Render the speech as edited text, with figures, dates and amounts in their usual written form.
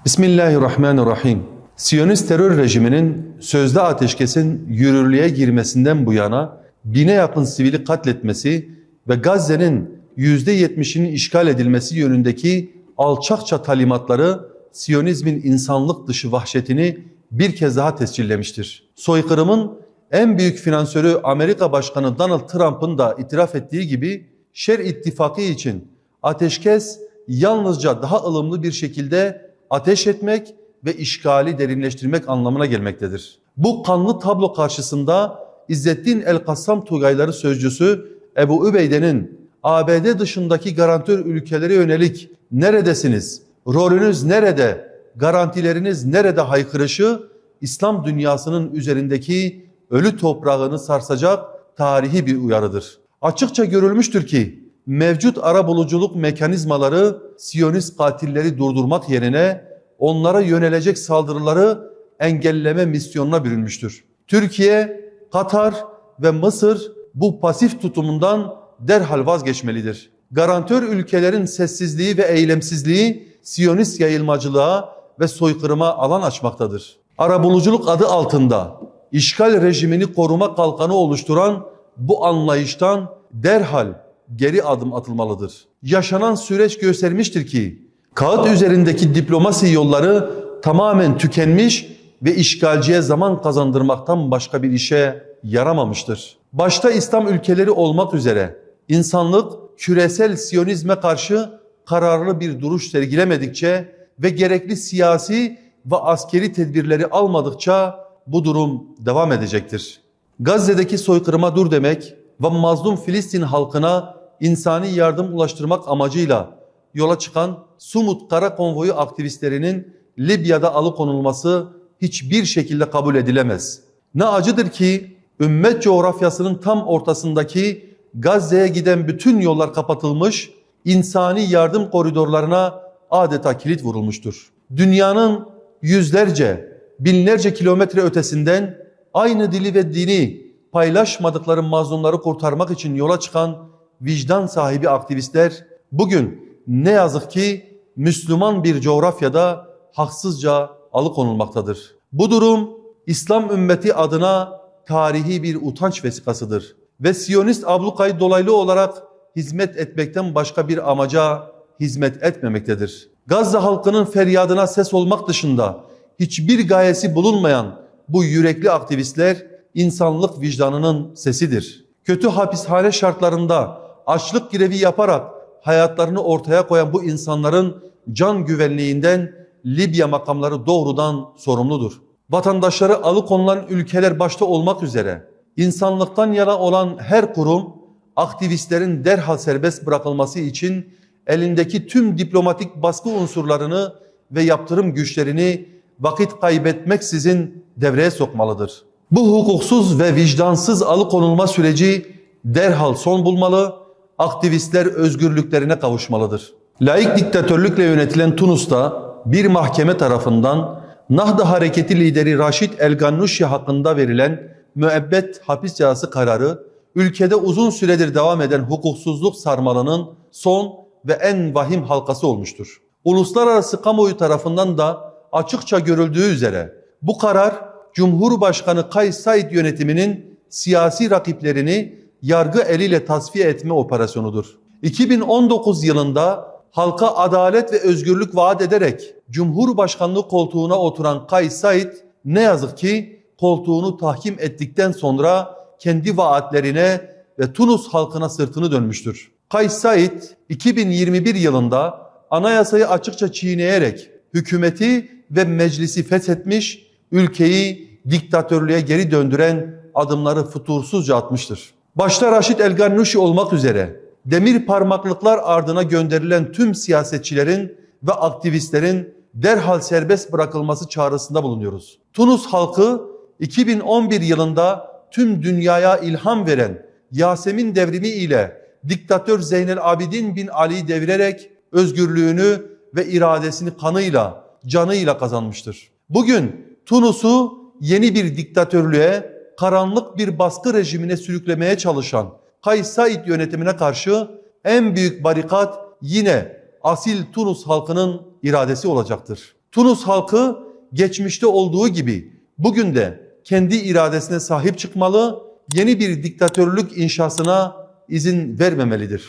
Bismillahirrahmanirrahim. Siyonist terör rejiminin sözde ateşkesin yürürlüğe girmesinden bu yana 1000'e yakın sivili katletmesi ve Gazze'nin %70'inin işgal edilmesi yönündeki alçakça talimatları Siyonizmin insanlık dışı vahşetini bir kez daha tescillemiştir. Soykırımın en büyük finansörü Amerika Başkanı Donald Trump'ın da itiraf ettiği gibi Şer İttifakı için ateşkes yalnızca daha ılımlı bir şekilde ateş etmek ve işgali derinleştirmek anlamına gelmektedir. Bu kanlı tablo karşısında İzzettin El-Kassam Tugayları sözcüsü Ebu Übeyde'nin ABD dışındaki garantör ülkelere yönelik "Neredesiniz? Rolünüz nerede? Garantileriniz nerede?" haykırışı İslam dünyasının üzerindeki ölü toprağını sarsacak tarihi bir uyarıdır. Açıkça görülmüştür ki mevcut arabuluculuk mekanizmaları Siyonist katilleri durdurmak yerine onlara yönelecek saldırıları engelleme misyonuna bürünmüştür. Türkiye, Katar ve Mısır bu pasif tutumundan derhal vazgeçmelidir. Garantör ülkelerin sessizliği ve eylemsizliği Siyonist yayılmacılığa ve soykırıma alan açmaktadır. Arabuluculuk adı altında işgal rejimini koruma kalkanı oluşturan bu anlayıştan derhal geri adım atılmalıdır. Yaşanan süreç göstermiştir ki kağıt üzerindeki diplomasi yolları tamamen tükenmiş ve işgalciye zaman kazandırmaktan başka bir işe yaramamıştır. Başta İslam ülkeleri olmak üzere insanlık küresel Siyonizme karşı kararlı bir duruş sergilemedikçe ve gerekli siyasi ve askeri tedbirleri almadıkça bu durum devam edecektir. Gazze'deki soykırıma dur demek ve mazlum Filistin halkına insani yardım ulaştırmak amacıyla yola çıkan Sumut Kara Konvoyu aktivistlerinin Libya'da alıkonulması hiçbir şekilde kabul edilemez. Ne acıdır ki ümmet coğrafyasının tam ortasındaki Gazze'ye giden bütün yollar kapatılmış, insani yardım koridorlarına adeta kilit vurulmuştur. Dünyanın yüzlerce, binlerce kilometre ötesinden aynı dili ve dini paylaşmadıkları mazlumları kurtarmak için yola çıkan vicdan sahibi aktivistler bugün ne yazık ki Müslüman bir coğrafyada haksızca alıkonulmaktadır. Bu durum İslam ümmeti adına tarihi bir utanç vesikasıdır ve Siyonist ablukayı dolaylı olarak hizmet etmekten başka bir amaca hizmet etmemektedir. Gazze halkının feryadına ses olmak dışında hiçbir gayesi bulunmayan bu yürekli aktivistler insanlık vicdanının sesidir. Kötü hapishane şartlarında açlık grevi yaparak hayatlarını ortaya koyan bu insanların can güvenliğinden Libya makamları doğrudan sorumludur. Vatandaşları alıkonulan ülkeler başta olmak üzere insanlıktan yana olan her kurum aktivistlerin derhal serbest bırakılması için elindeki tüm diplomatik baskı unsurlarını ve yaptırım güçlerini vakit kaybetmeksizin devreye sokmalıdır. Bu hukuksuz ve vicdansız alıkonulma süreci derhal son bulmalı, aktivistler özgürlüklerine kavuşmalıdır. Laik diktatörlükle yönetilen Tunus'ta bir mahkeme tarafından Nahda Hareketi lideri Raşid El-Gannuşi hakkında verilen müebbet hapis cezası kararı, ülkede uzun süredir devam eden hukuksuzluk sarmalının son ve en vahim halkası olmuştur. Uluslararası kamuoyu tarafından da açıkça görüldüğü üzere bu karar Cumhurbaşkanı Kays Said yönetiminin siyasi rakiplerini yargı eliyle tasfiye etme operasyonudur. 2019 yılında halka adalet ve özgürlük vaat ederek Cumhurbaşkanlığı koltuğuna oturan Kays Said ne yazık ki koltuğunu tahkim ettikten sonra kendi vaatlerine ve Tunus halkına sırtını dönmüştür. Kays Said 2021 yılında anayasayı açıkça çiğneyerek hükümeti ve meclisi feshetmiş, ülkeyi diktatörlüğe geri döndüren adımları fütursuzca atmıştır. Başta Raşid El-Gannuşi olmak üzere demir parmaklıklar ardına gönderilen tüm siyasetçilerin ve aktivistlerin derhal serbest bırakılması çağrısında bulunuyoruz. Tunus halkı 2011 yılında tüm dünyaya ilham veren Yasemin devrimi ile diktatör Zeynel Abidin bin Ali'yi devirerek özgürlüğünü ve iradesini kanıyla, canıyla kazanmıştır. Bugün Tunus'u yeni bir diktatörlüğe, karanlık bir baskı rejimine sürüklemeye çalışan Kays Said yönetimine karşı en büyük barikat yine asil Tunus halkının iradesi olacaktır. Tunus halkı geçmişte olduğu gibi bugün de kendi iradesine sahip çıkmalı, yeni bir diktatörlük inşasına izin vermemelidir.